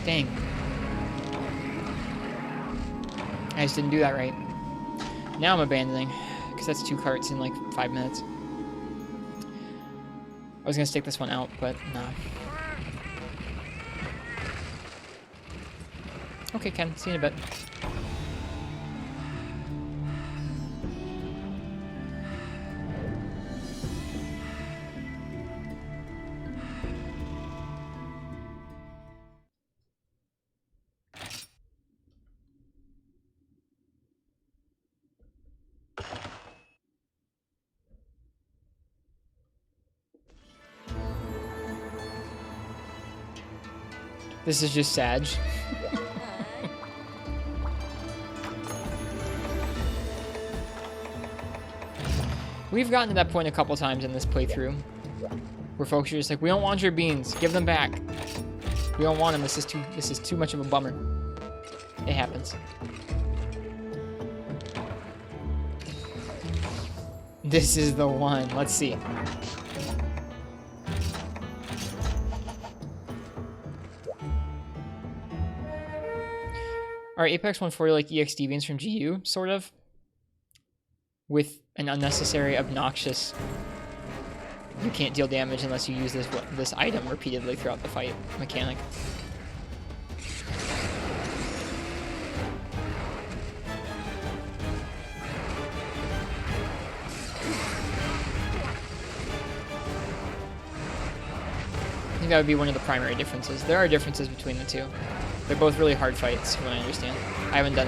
Dang. I just didn't do that right. Now I'm abandoning, because that's 2 carts in like 5 minutes. I was gonna stick this one out, but nah. Okay, Ken, see you in a bit. This is just Sag. We've gotten to that point a couple times in this playthrough where folks are just like, we don't want your beans, give them back. We don't want them, this is too much of a bummer. It happens. This is the one. Let's see. Are Apex 140 like EX deviants from GU, sort of? With an unnecessary, obnoxious, you can't deal damage unless you use this item repeatedly throughout the fight mechanic. I think that would be one of the primary differences. There are differences between the two. They're both really hard fights, from what I understand. I haven't done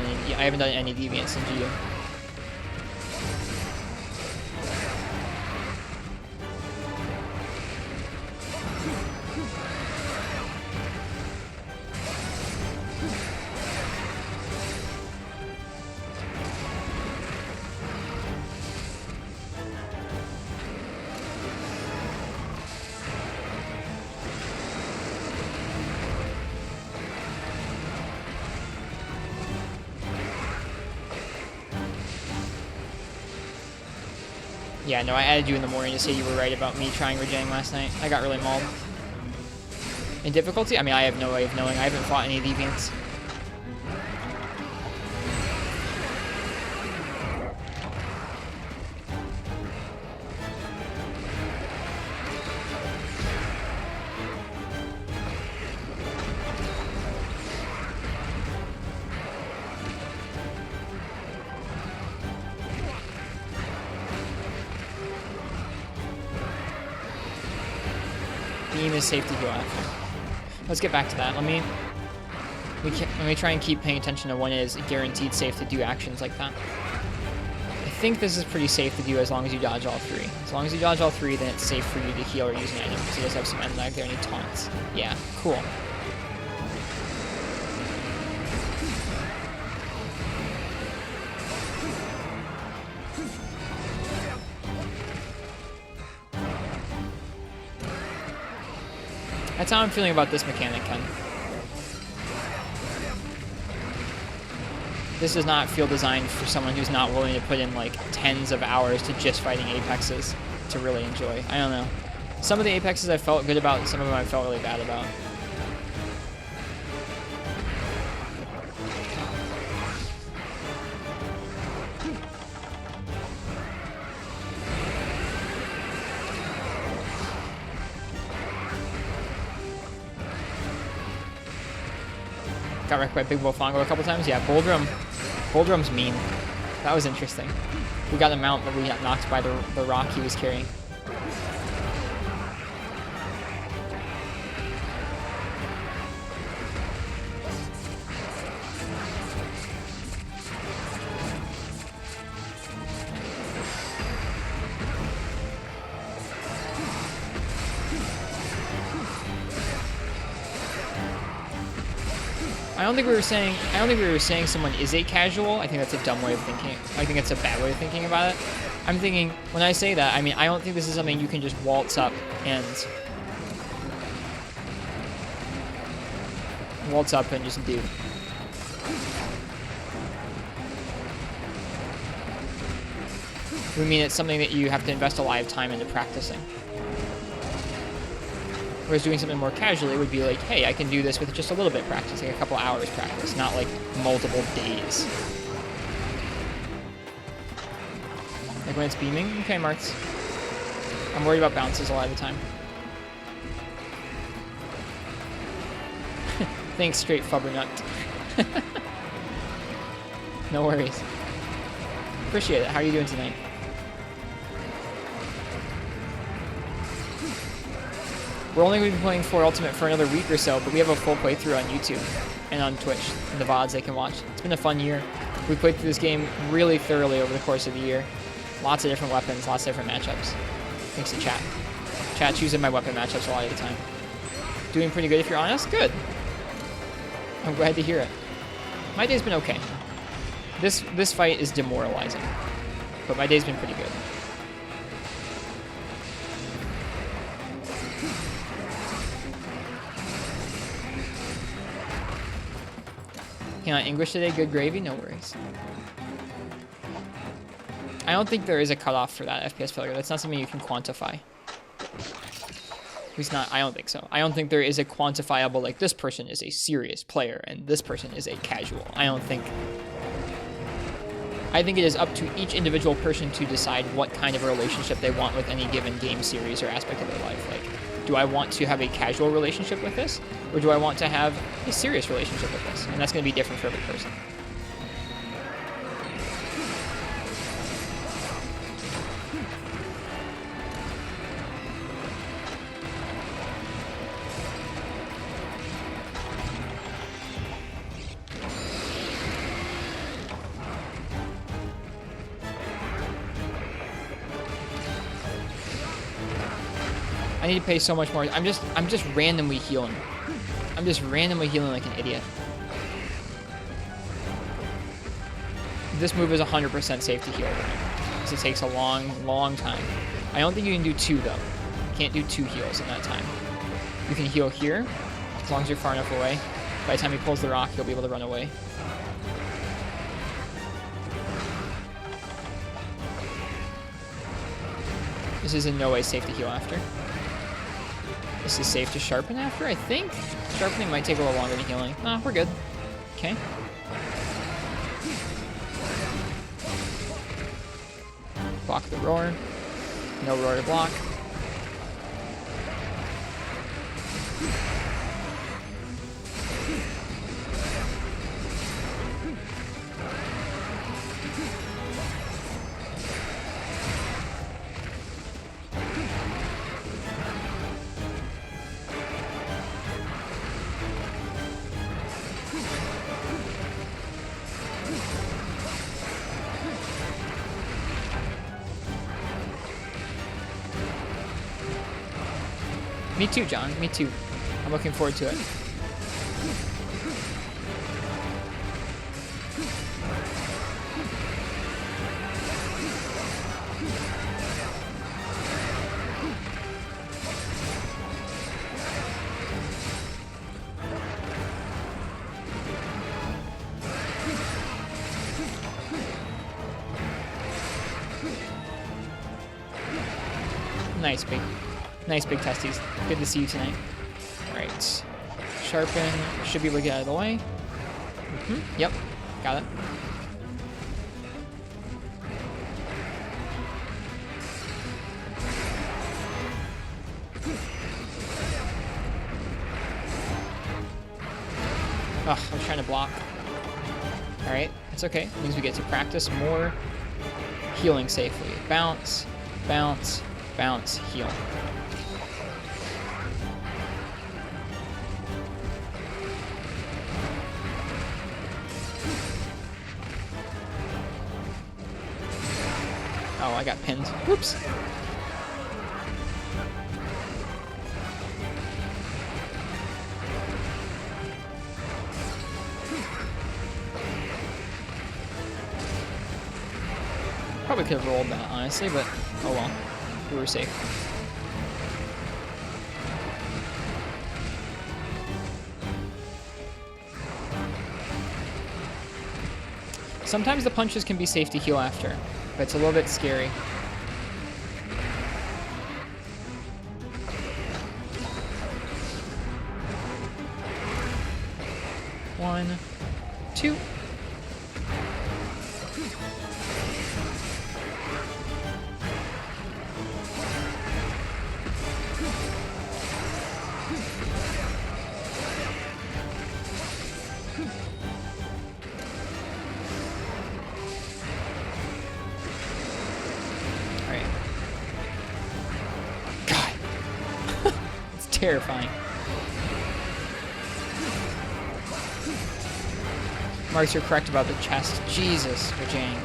any deviants in GU. Yeah, no, I added you in the morning to say you were right about me trying Rajang last night. I got really mauled. In difficulty? I mean, I have no way of knowing. I haven't fought any deviants. Beam is safe to heal after. Let's get back to that. Let me try and keep paying attention to when it is guaranteed safe to do actions like that. I think this is pretty safe to do as long as you dodge all 3. As long as you dodge all 3, then it's safe for you to heal or use an item. So he does have some end lag there and he taunts. Yeah, cool. That's how I'm feeling about this mechanic, Ken. This does not feel designed for someone who's not willing to put in like tens of hours to just fighting Apexes to really enjoy. I don't know. Some of the Apexes I felt good about, some of them I felt really bad about. Got wrecked by Big Wolfongo a couple times. Yeah, Boldrum's mean. That was interesting. We got a mount, but we got knocked by the rock he was carrying. I don't think we were saying someone is a casual. I think that's a dumb way of thinking. I think it's a bad way of thinking about it. I'm thinking, when I say that, I mean, I don't think this is something you can just waltz up and just do. We mean it's something that you have to invest a lot of time into practicing. Whereas doing something more casually would be like, hey, I can do this with just a little bit of practice, like a couple hours practice, not like multiple days. Like when it's beaming? Okay, Martz. I'm worried about bounces a lot of the time. Thanks, straight fubbernut. No worries. Appreciate it. How are you doing tonight? We're only going to be playing 4 Ultimate for another week or so, but we have a full playthrough on YouTube and on Twitch, and the VODs they can watch. It's been a fun year. We played through this game really thoroughly over the course of the year. Lots of different weapons, lots of different matchups. Thanks to chat. Chat choosing my weapon matchups a lot of the time. Doing pretty good if you're honest? Good. I'm glad to hear it. My day's been okay. This fight is demoralizing, but my day's been pretty good. On English today, good gravy, no worries. I don't think there is a cutoff for that FPS failure. That's not something you can quantify. At least not, I don't think so. I don't think there is a quantifiable, like, this person is a serious player and this person is a casual. I think it is up to each individual person to decide what kind of a relationship they want with any given game series or aspect of their life. Like, do I want to have a casual relationship with this? Or do I want to have a serious relationship with this? And that's going to be different for every person. I need to pay so much more. I'm just randomly healing. I'm just randomly healing like an idiot. This move is 100% safe to heal, because it takes a long, long time. I don't think you can do 2 though. You can't do 2 heals in that time. You can heal here, as long as you're far enough away. By the time he pulls the rock, you'll be able to run away. This is in no way safe to heal after. This is safe to sharpen after, I think. Sharpening might take a little longer than healing. Nah, we're good. Okay. Block the roar. No roar to block. Me too, John. Me too. I'm looking forward to it. Nice big testes. Good to see you tonight. Alright. Sharpen. Should be able to get out of the way. Yep. Got it. Ugh, I was trying to block. Alright, that's okay. It means we get to practice more healing safely. Bounce, bounce, bounce, heal. Oh, I got pinned. Whoops. Probably could have rolled that, honestly, but oh well. We were safe. Sometimes the punches can be safe to heal after, but it's a little bit scary. 1, 2. Alright. God. It's terrifying. Marks, you're correct about the chest. Jesus, Rajang.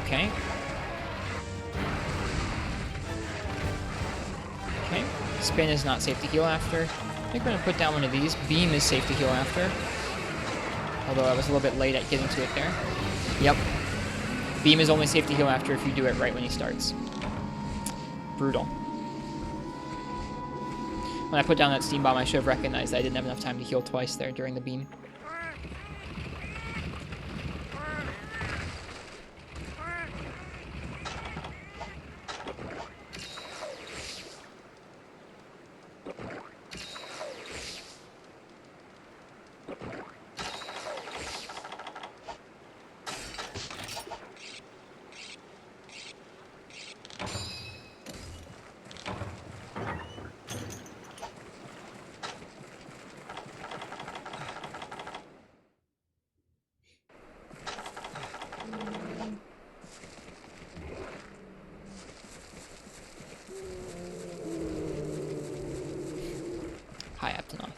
Okay. Okay. Spin is not safe to heal after. I think we're going to put down one of these. Beam is safe to heal after. Although I was a little bit late at getting to it there. Yep. Beam is only safe to heal after if you do it right when he starts. Brutal. When I put down that steam bomb, I should have recognized that I didn't have enough time to heal twice there during the beam. Hi, Aptonoth.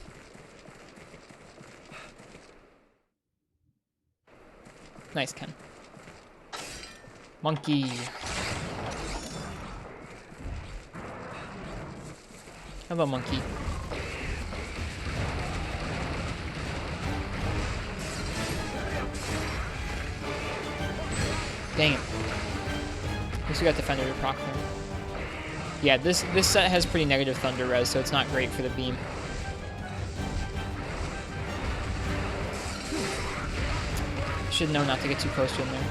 Nice, Ken. Monkey. Hello, monkey. Dang it. At least we got Defender to proc there. Yeah, this set has pretty negative Thunder res, so it's not great for the beam. Should know not to get too close to him there.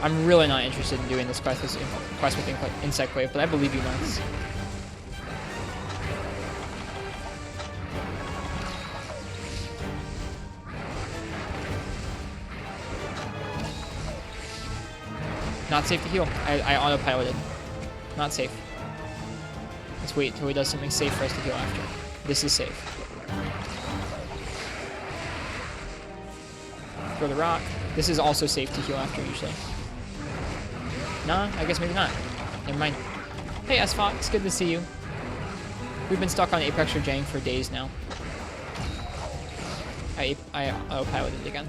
I'm really not interested in doing this quest with Insect Wave, but I believe you, Max. Not safe to heal. I autopiloted. Not safe. Let's wait till he does something safe for us to heal after. This is safe. Throw the rock. This is also safe to heal after, usually. Nah, I guess maybe not. Never mind. Hey, S-Fox, good to see you. We've been stuck on Apex Rajang for days now. I autopiloted again.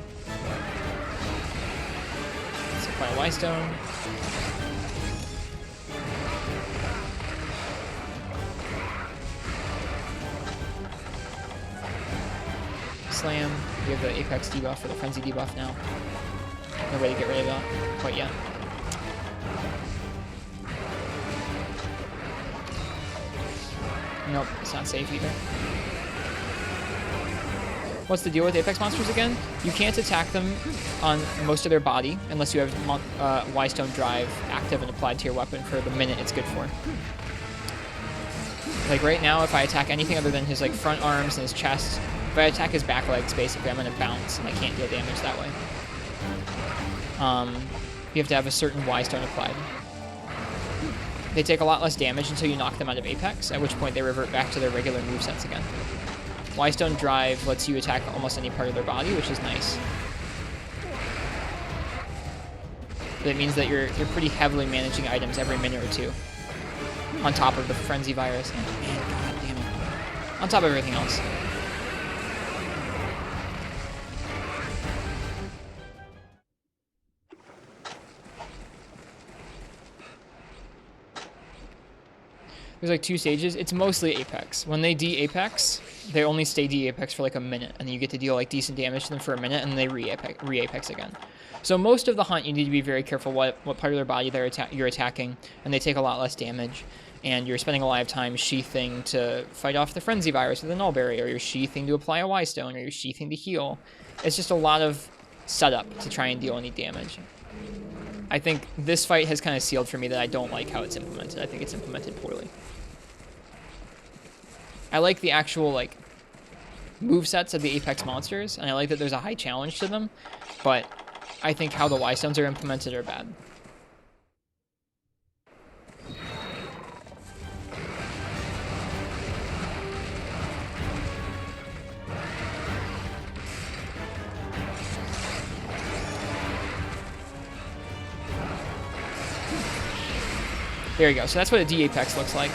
Let's apply a Y-Stone. Slam. We have the Apex debuff or the Frenzy debuff now. No way to get rid of that quite yet. Nope, it's not safe either. What's the deal with Apex monsters again? You can't attack them on most of their body unless you have Y-Stone Drive active and applied to your weapon for the minute it's good for. Like right now, if I attack anything other than his like front arms and his chest, if I attack his back legs, basically, I'm going to bounce, and I can't deal damage that way. You have to have a certain Y-Stone applied. They take a lot less damage until you knock them out of Apex, at which point they revert back to their regular movesets again. Y-Stone Drive lets you attack almost any part of their body, which is nice. But it means that you're pretty heavily managing items every minute or two. On top of the Frenzy Virus. And, man, god damn it. On top of everything else. There's like 2 stages. It's mostly Apex. When they de-Apex, they only stay de-Apex for like a minute, and then you get to deal like decent damage to them for a minute, and then they re-Apex again. So most of the hunt, you need to be very careful what part of their body you're attacking, and they take a lot less damage. And you're spending a lot of time sheathing to fight off the Frenzy Virus or the Nullberry, or you're sheathing to apply a Y-Stone, or you're sheathing to heal. It's just a lot of setup to try and deal any damage. I think this fight has kind of sealed for me that I don't like how it's implemented. I think it's implemented poorly. I like the actual, like, movesets of the Apex monsters, and I like that there's a high challenge to them, but I think how the Y stones are implemented are bad. There you go. So that's what a D-Apex looks like.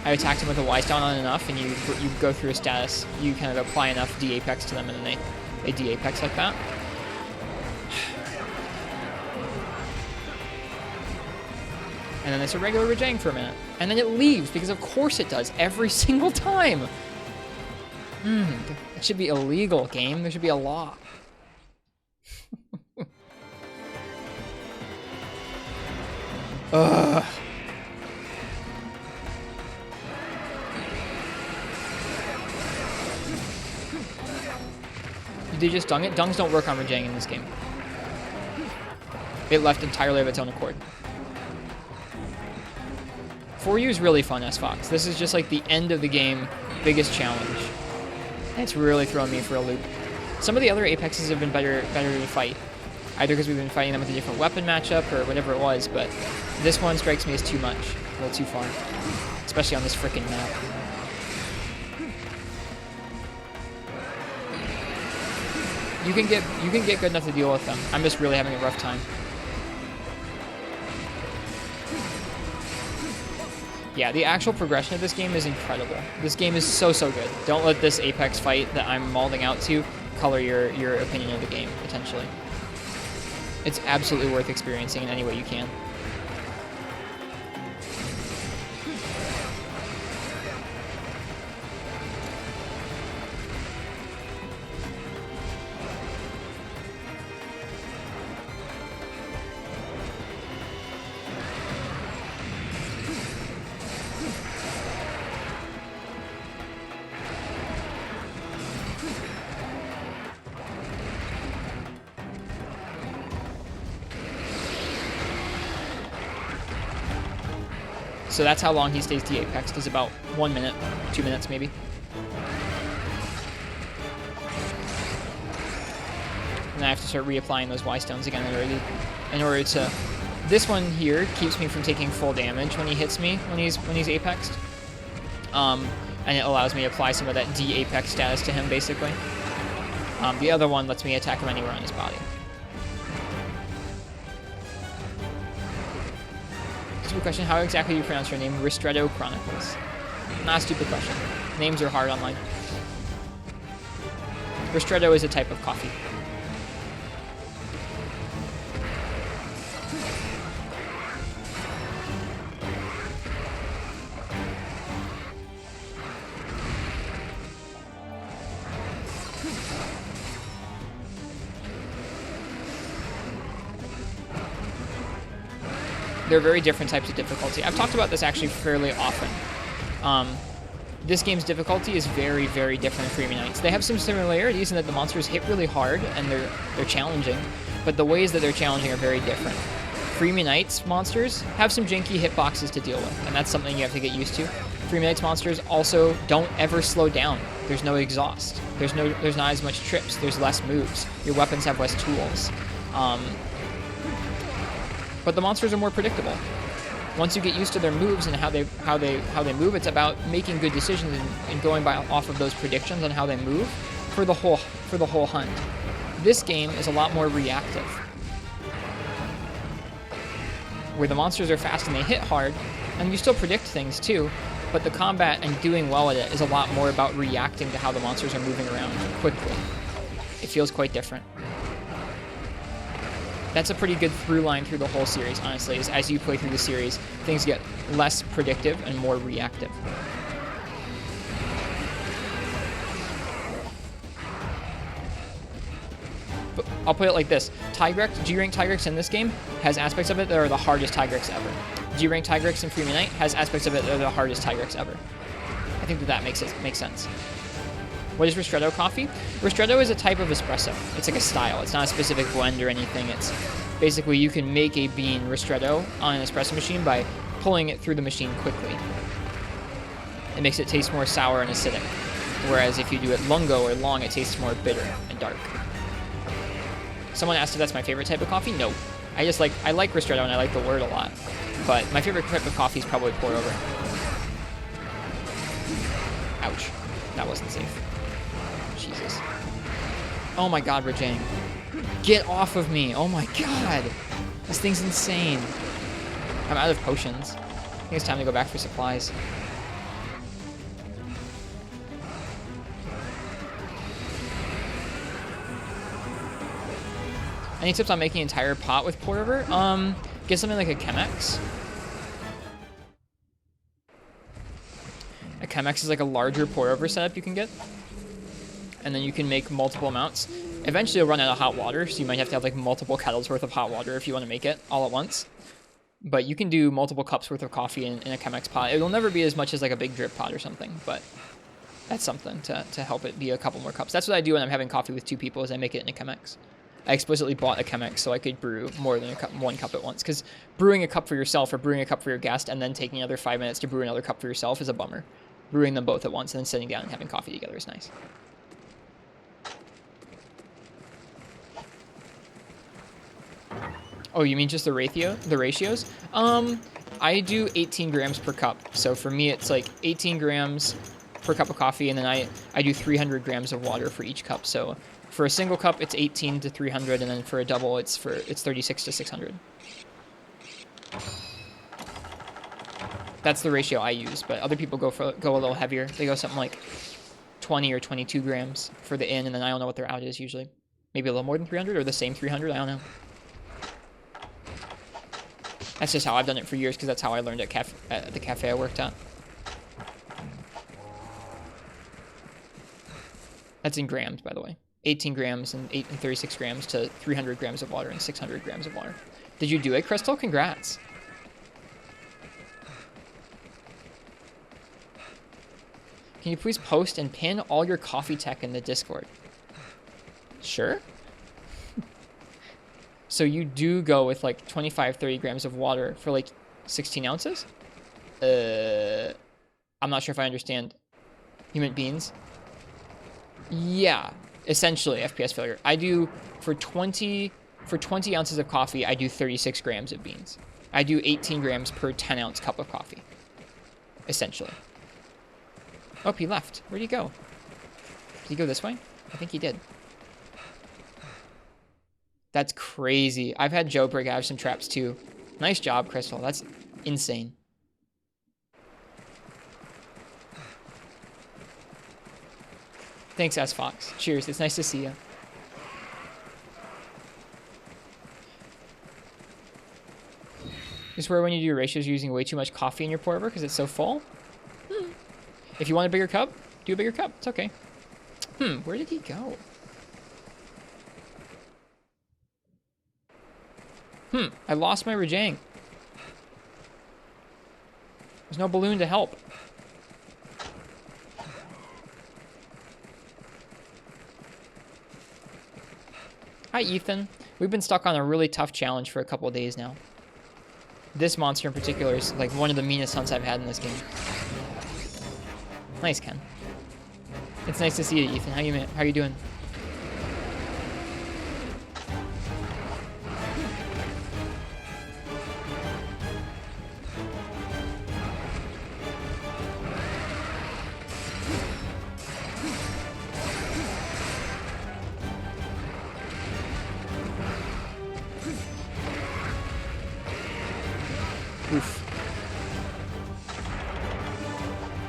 I attacked him with a Y-stone on enough, and you go through a status. You kind of apply enough D-Apex to them, and then they D-Apex like that. And then it's a regular Rajang for a minute. And then it leaves, because of course it does, every single time. It should be illegal, game. There should be a law. Ugh. Did you just dung it? Dungs don't work on Rajang in this game. It left entirely of its own accord. 4U is really fun, S-Fox. This is just like the end of the game, biggest challenge. And it's really throwing me for a loop. Some of the other Apexes have been better to fight. Either because we've been fighting them with a different weapon matchup or whatever it was, but this one strikes me as too much. A little too far. Especially on this frickin' map. You can get good enough to deal with them. I'm just really having a rough time. Yeah, the actual progression of this game is incredible. This game is so good. Don't let this Apex fight that I'm mauling out to color your opinion of the game, potentially. It's absolutely worth experiencing in any way you can. So that's how long he stays D-Apexed, is about 1 minute, 2 minutes maybe. And I have to start reapplying those Y-stones again in order to... This one here keeps me from taking full damage when he hits me, when he's Apexed. And it allows me to apply some of that D-Apex status to him, basically. The other one lets me attack him anywhere on his body. Stupid question, how exactly do you pronounce your name? Ristretto Chronicles. Not a stupid question. Names are hard online. Ristretto is a type of coffee. They're very different types of difficulty. I've talked about this actually fairly often. This game's difficulty is very different than Freemium Knights. They have some similarities in that the monsters hit really hard and they're challenging, but the ways that they're challenging are very different. Freemium Knights monsters have some janky hitboxes to deal with, and that's something you have to get used to. Freemium Knights monsters also don't ever slow down. There's no exhaust. There's not as much trips. There's less moves. Your weapons have less tools. But the monsters are more predictable. Once you get used to their moves and how they move, it's about making good decisions and going off of those predictions on how they move for the whole hunt. This game is a lot more reactive, where the monsters are fast and they hit hard, and you still predict things too, but the combat and doing well at it is a lot more about reacting to how the monsters are moving around quickly. It feels quite different. That's a pretty good through line through the whole series, honestly, is as you play through the series, things get less predictive and more reactive. But I'll put it like this. Tigrex, G-Rank Tigrex in this game has aspects of it that are the hardest Tigrex ever. G-Rank Tigrex in Freemium Knight has aspects of it that are the hardest Tigrex ever. I think that makes sense. What is Ristretto coffee? Ristretto is a type of espresso. It's like a style. It's not a specific blend or anything. It's basically you can make a bean Ristretto on an espresso machine by pulling it through the machine quickly. it makes it taste more sour and acidic. Whereas if you do it lungo or long, it tastes more bitter and dark. Someone asked if that's my favorite type of coffee. No. I like ristretto and I like the word a lot. But my favorite type of coffee is probably pour over. Ouch. That wasn't safe. Jesus. Oh my god, Rajang. Get off of me. Oh my god. This thing's insane. I'm out of potions. I think it's time to go back for supplies. Any tips on making an entire pot with pour over? Get something like a Chemex. A Chemex is like a larger pour over setup you can get. And then you can make multiple amounts. Eventually you'll run out of hot water, so you might have to have like multiple kettles worth of hot water if you want to make it all at once. But you can do multiple cups worth of coffee in a Chemex pot. It'll never be as much as like a big drip pot or something, but that's something to help it be a couple more cups. That's what I do when I'm having coffee with 2 people, is I make it in a Chemex. I explicitly bought a Chemex so I could brew more than one cup at once, because brewing a cup for yourself or brewing a cup for your guest and then taking another 5 minutes to brew another cup for yourself is a bummer. Brewing them both at once and then sitting down and having coffee together is nice. Oh, you mean just the ratios? I do 18 grams per cup. So for me, it's like 18 grams per cup of coffee, and then I do 300 grams of water for each cup. So for a single cup, it's 18 to 300, and then for a double, it's 36 to 600. That's the ratio I use, but other people go a little heavier. They go something like 20 or 22 grams for the in, and then I don't know what their out is usually. Maybe a little more than 300 or the same 300. I don't know. That's just how I've done it for years, because that's how I learned at the cafe I worked at. That's in grams, by the way. 18 grams and 36 grams to 300 grams of water and 600 grams of water. Did you do it, Crystal? Congrats. Can you please post and pin all your coffee tech in the Discord? Sure. So you do go with like 25, 30 grams of water for like 16 ounces? I'm not sure if I understand. You meant beans? Yeah, essentially FPS failure. I do, for 20 ounces of coffee, I do 36 grams of beans. I do 18 grams per 10 ounce cup of coffee. Essentially. Oh, he left. Where'd he go? Did he go this way? I think he did. That's crazy. I've had Joe break out of some traps too. Nice job, Crystal. That's insane. Thanks, S Fox. Cheers. It's nice to see you. Just where when you do your ratios, you're using way too much coffee in your pour over because it's so full. If you want a bigger cup, do a bigger cup. It's okay. Where did he go? I lost my Rajang. There's no balloon to help. Hi, Ethan. We've been stuck on a really tough challenge for a couple of days now. This monster in particular is like one of the meanest hunts I've had in this game. Nice, Ken. It's nice to see you, Ethan. How you doing?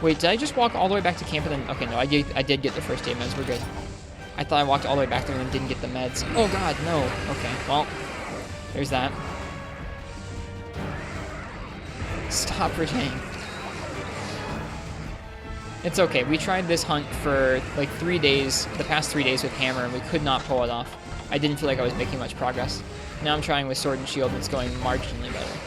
Wait, did I just walk all the way back to camp and then... Okay, no, I did get the first aid meds. We're good. I thought I walked all the way back there and didn't get the meds. Oh, God, no. Okay, well, there's that. Stop Rajang. It's okay. We tried this hunt for like 3 days, the past 3 days with Hammer, and we could not pull it off. I didn't feel like I was making much progress. Now I'm trying with Sword and Shield, and it's going marginally better.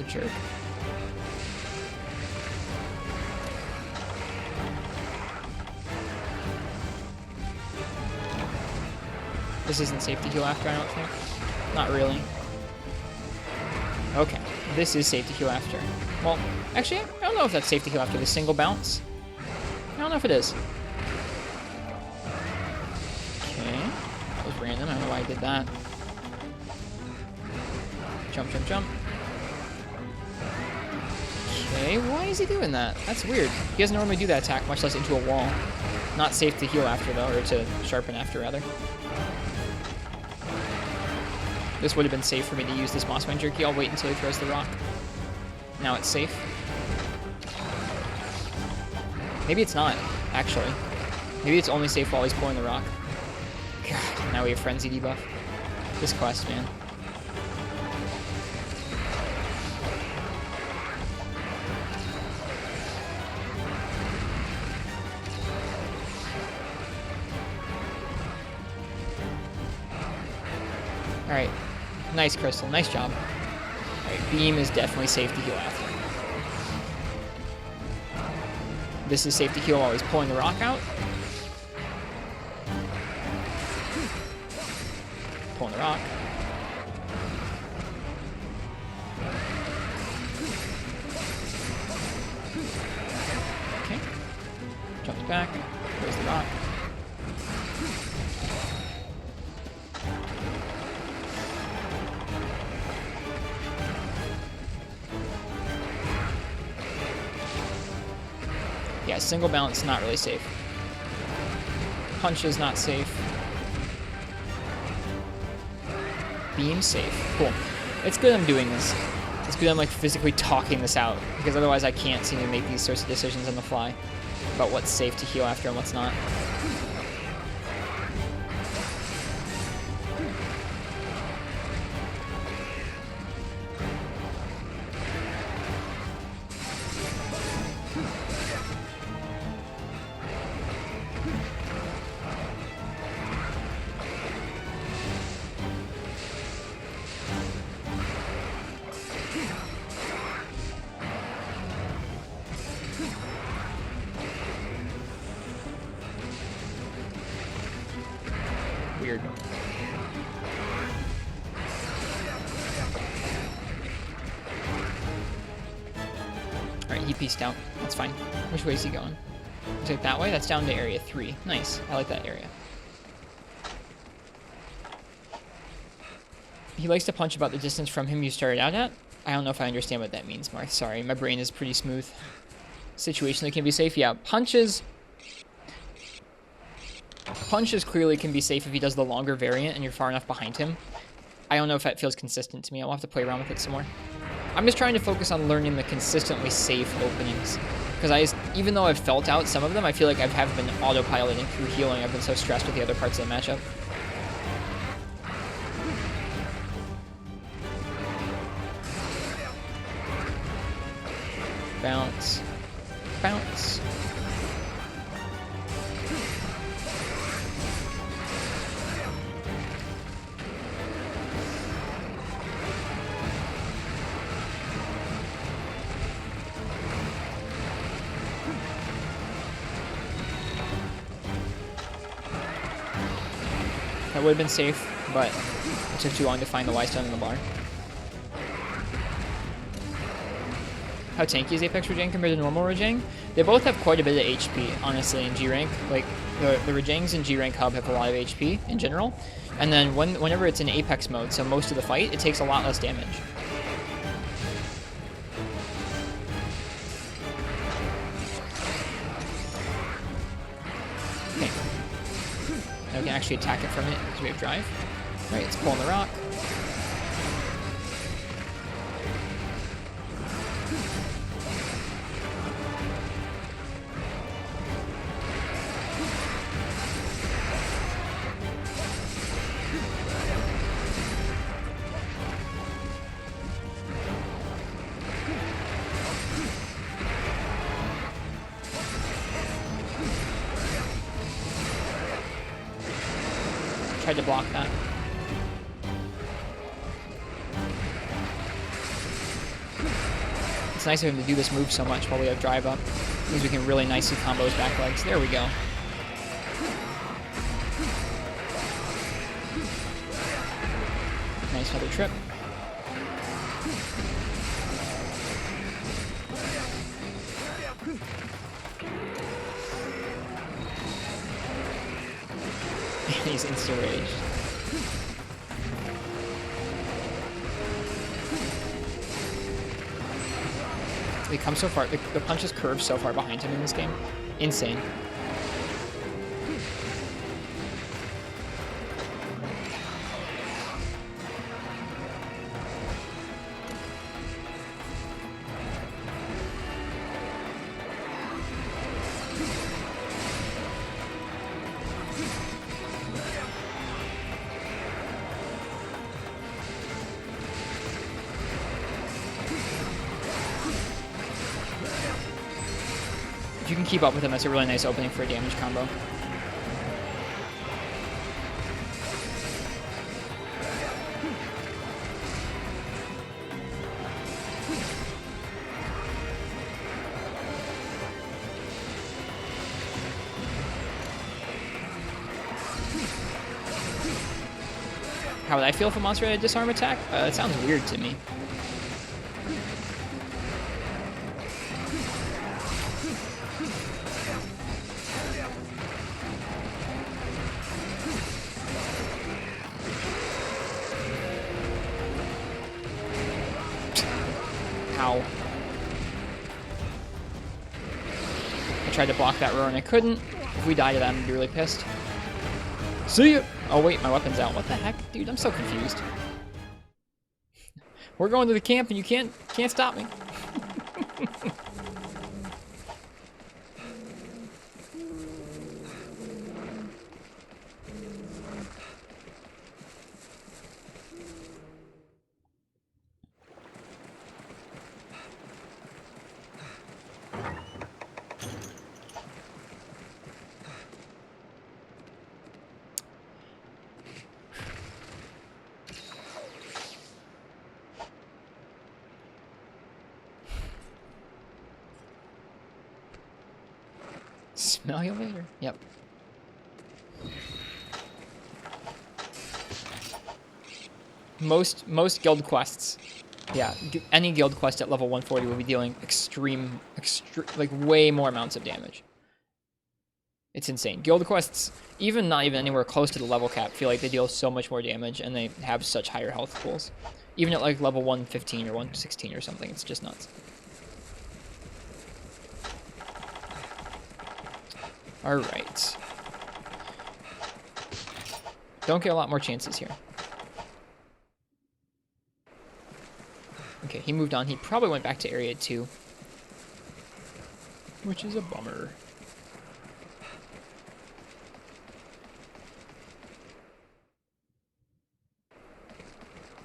a jerk. This isn't safe to heal after, I don't think. Not really. Okay, this is safe to heal after. Well, actually, I don't know if that's safe to heal after the single bounce. I don't know if it is. Okay, that was random. I don't know why I did that. Jump, jump, jump. Okay, why is he doing that? That's weird. He doesn't normally do that attack, much less into a wall. Not safe to heal after, though, or to sharpen after, rather. This would have been safe for me to use this Mossvine Jerky. I'll wait until he throws the rock. Now it's safe. Maybe it's not, actually. Maybe it's only safe while he's pulling the rock. God, now we have Frenzy debuff. This quest, man. Alright. Nice, Crystal. Nice job. Alright, Beam is definitely safe to heal after. This is safe to heal while he's pulling the rock out. Pulling the rock. Okay. Jumps back. Throws the rock. Yeah, single bounce, not really safe. Punch is not safe. Beam safe. Cool. It's good I'm doing this. It's good I'm like physically talking this out, because otherwise I can't seem to make these sorts of decisions on the fly about what's safe to heal after and what's not. Weird. Alright, he pieced out. That's fine. Which way is he going? Is it that way? That's down to area 3. Nice. I like that area. He likes to punch about the distance from him you started out at. I don't know if I understand what that means, Mark. Sorry, my brain is pretty smooth. Situationally can be safe. Yeah, punches clearly can be safe if he does the longer variant and you're far enough behind him. I don't know if that feels consistent to me. I'll have to play around with it some more. I'm just trying to focus on learning the consistently safe openings. Because even though I've felt out some of them, I feel like I have been autopiloting through healing. I've been so stressed with the other parts of the matchup. Bounce. Bounce. That would have been safe, but it took too long to find the Y-stone in the bar. How tanky is Apex Rajang compared to normal Rajang? They both have quite a bit of HP, honestly, in G-Rank. Like, the Rajangs in G-Rank Hub have a lot of HP in general. And then whenever it's in Apex mode, so most of the fight, it takes a lot less damage. Okay. Now we can actually attack it from it because we have drive. Right, it's pulling the rock. Tried to block that. It's nice of him to do this move so much while we have drive up. Means we can really nicely combo his back legs. There we go. Nice feather trip. He's insta-raged. They come so far. The punches curve so far behind him in this game. Insane. If you can keep up with him, that's a really nice opening for a damage combo. How would I feel if a monster had a disarm attack? It sounds weird to me. Ow. I tried to block that roar and I couldn't. If we die to that, I'm gonna be really pissed. See ya! Oh wait, my weapon's out. What the heck? Dude, I'm so confused. We're going to the camp and you can't stop me. Smell you later. Yep. Most guild quests. Yeah, any guild quest at level 140 will be dealing extreme, like way more amounts of damage. It's insane. Guild quests, even not even anywhere close to the level cap, feel like they deal so much more damage and they have such higher health pools. Even at like level 115 or 116 or something, it's just nuts. Alright. Don't get a lot more chances here. Okay, he moved on. He probably went back to area 2. Which is a bummer.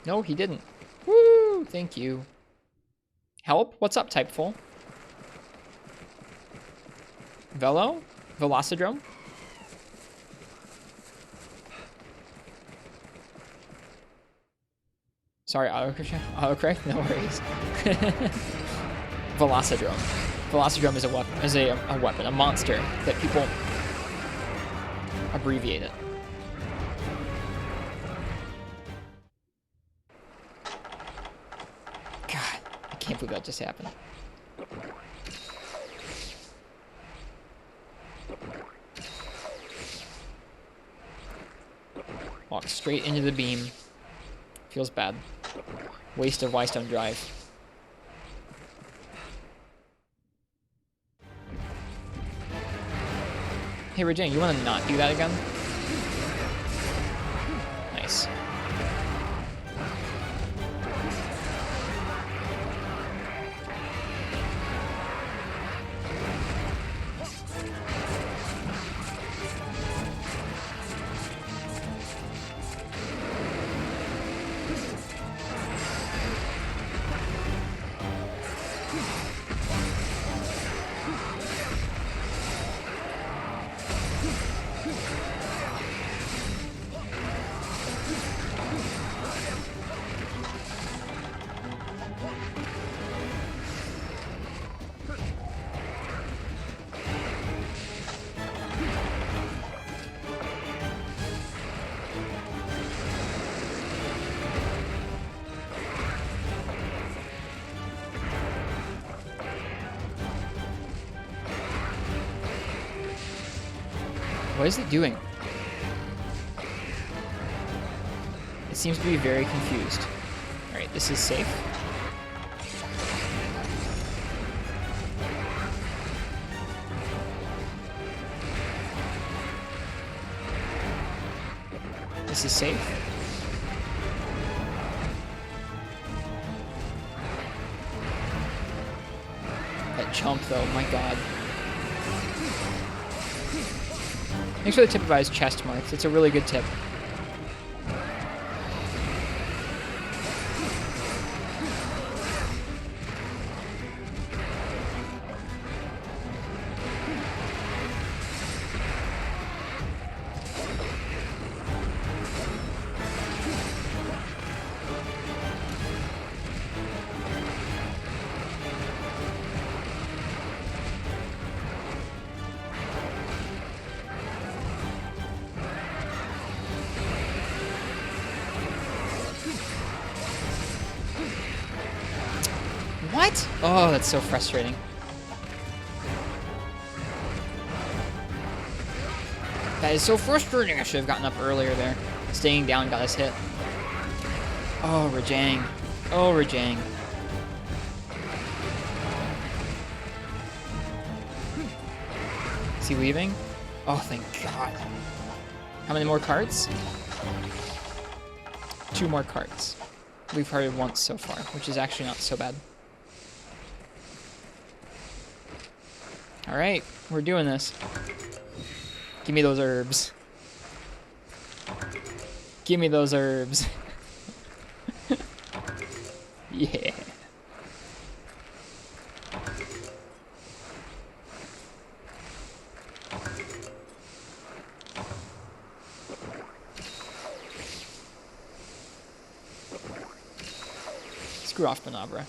No, he didn't. Woo! Thank you. Help? What's up, Typeful? Velo? Velocidrome? Sorry, autocorrect? No worries. Velocidrome. Velocidrome is a weapon, a monster that people abbreviate it. God, I can't believe that just happened. Walk straight into the beam. Feels bad. Waste of Wystone Drive. Hey, Rajang, you want to not do that again? Nice. What is it doing? It seems to be very confused. Alright, this is safe. This is safe. That jump, though, my god. Thanks for the tip about his chest marks. It's a really good tip. What? Oh, that's so frustrating. That is so frustrating. I should have gotten up earlier there. Staying down got us hit. Oh, Rajang. Oh, Rajang. Is he leaving? Oh, thank God. How many more cards? 2 more cards. We've heard once so far, which is actually not so bad. Alright, we're doing this. Give me those herbs. Give me those herbs. Yeah. Screw off, Benabra.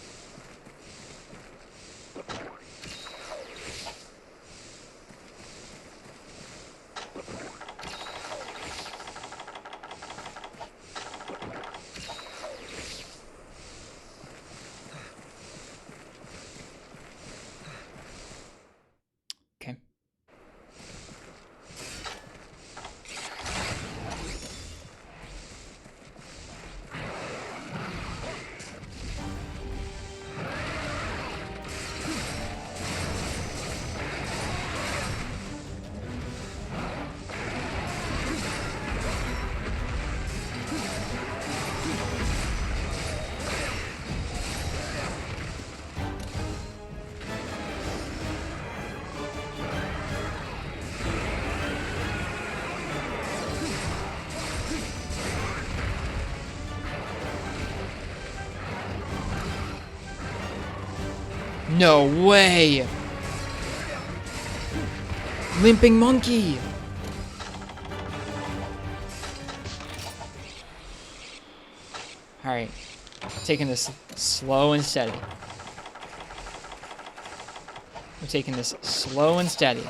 No way! Limping monkey! Alright. Taking this slow and steady. We're taking this slow and steady.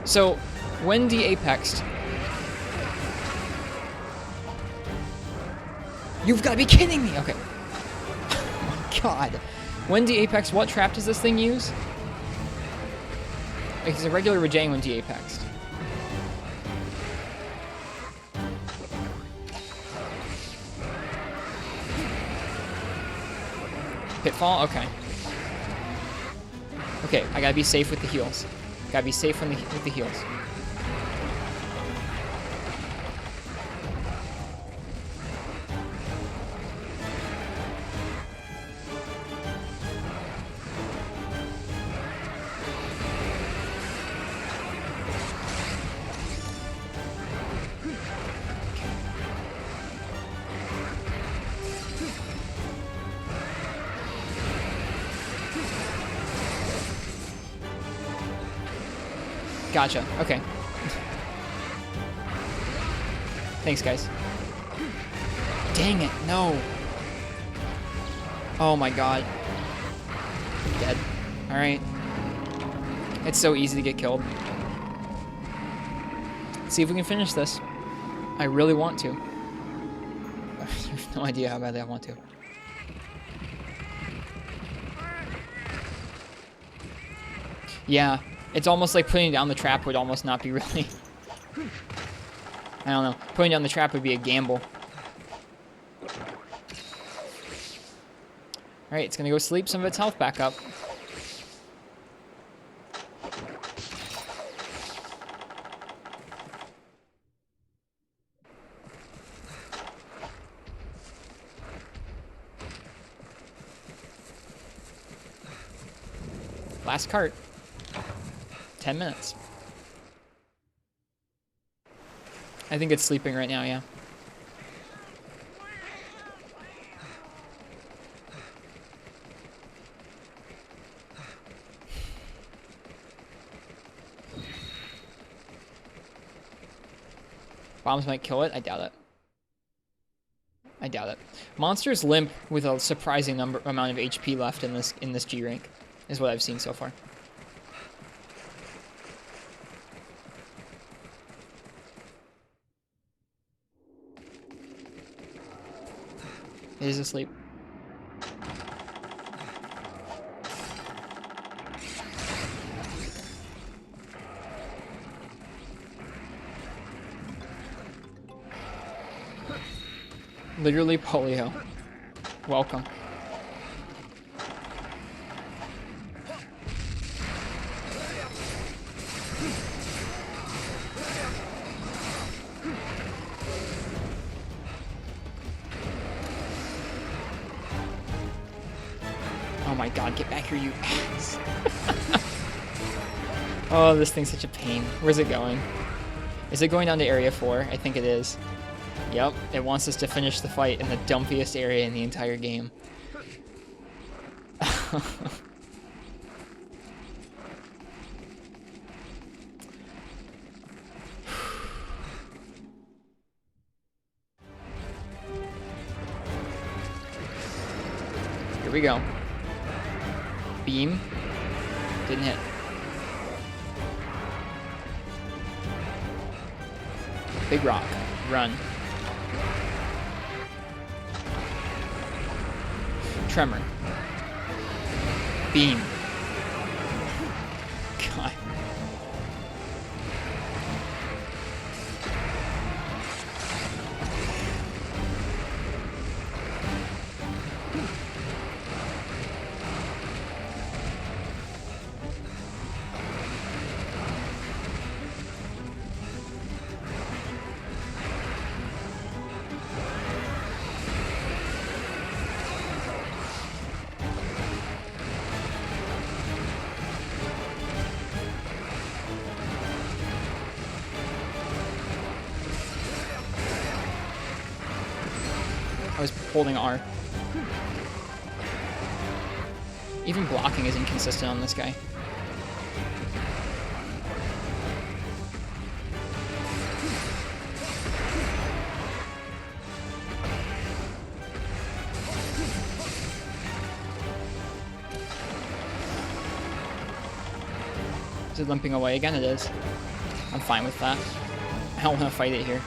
So, when de-apexed... You've got to be kidding me! Okay. Oh my god. When de-apexed, what trap does this thing use? It's a regular Rajang when de-apexed. Pitfall? Okay. Okay, I gotta be safe with the heals. Gotta be safe with the heals. Gotcha. Okay. Thanks, guys. Dang it. No. Oh my god. I'm dead. Alright. It's so easy to get killed. Let's see if we can finish this. I really want to. You're no idea how badly I want to. Yeah, it's almost like putting down the trap would almost not be really... I don't know. Putting down the trap would be a gamble. Alright, it's gonna go sleep some of its health back up. Last cart. 10 minutes. I think it's sleeping right now, yeah. Bombs might kill it. I doubt it. I doubt it. Monsters limp with a surprising amount of HP left in this G rank, is what I've seen so far. It is asleep. Literally polio. Welcome. Oh my god, get back here, you ass. Oh, this thing's such a pain. Where's it going? Is it going down to area 4? I think it is. Yep, it wants us to finish the fight in the dumpiest area in the entire game. Here we go. Beam. Didn't hit. Big rock. Run. Tremor. Beam. God. I was holding R. Even blocking is inconsistent on this guy. Is it limping away again? It is. I'm fine with that. I don't want to fight it here.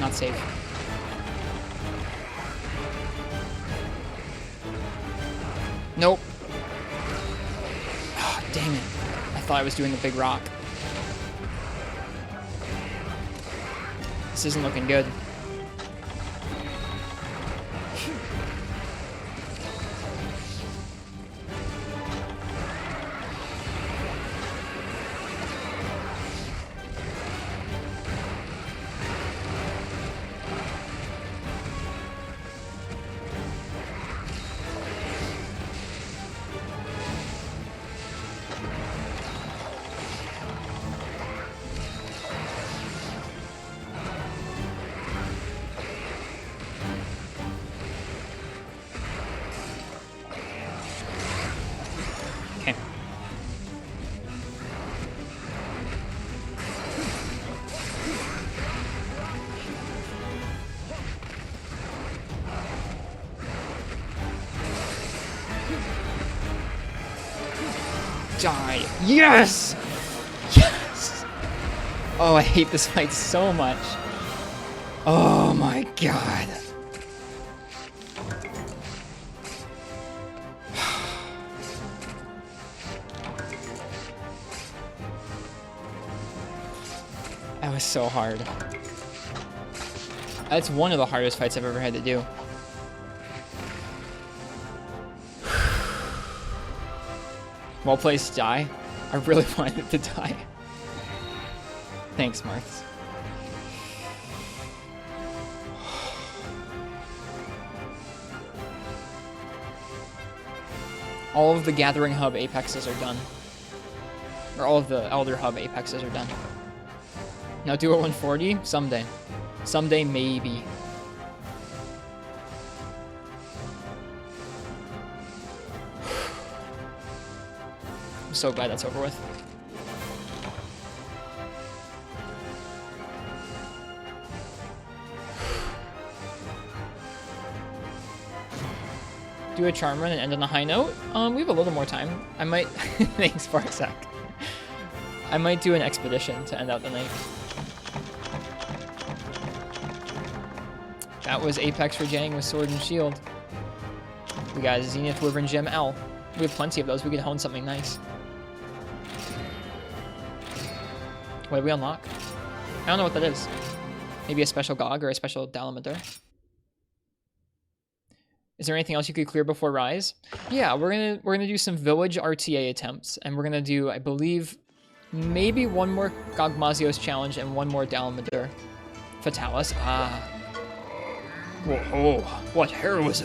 Not safe. Nope. Oh, dang it. I thought I was doing the big rock. This isn't looking good. Die. Yes! Yes! Oh, I hate this fight so much. Oh my god. That was so hard. That's one of the hardest fights I've ever had to do. Well placed, die. I really wanted it to die. Thanks, Marths. All of the Gathering Hub Apexes are done. Or all of the Elder Hub Apexes are done. Now do a 140? Someday. Someday, maybe. I'm so glad that's over with. Do a charm run and end on a high note? We have a little more time. I might... Thanks, Farsak. I might do an expedition to end out the night. That was Apex Rajang with Sword and Shield. We got Zenith Wyvern Gem L. We have plenty of those. We could hone something nice. What did we unlock? I don't know what that is. Maybe a special Gog or a special Dalamadur. Is there anything else you could clear before Rise? Yeah, we're gonna do some village RTA attempts, and we're gonna do, I believe, maybe one more Gogmazios challenge and one more Dalamadur. Fatalis. Ah. Whoa, what heroism.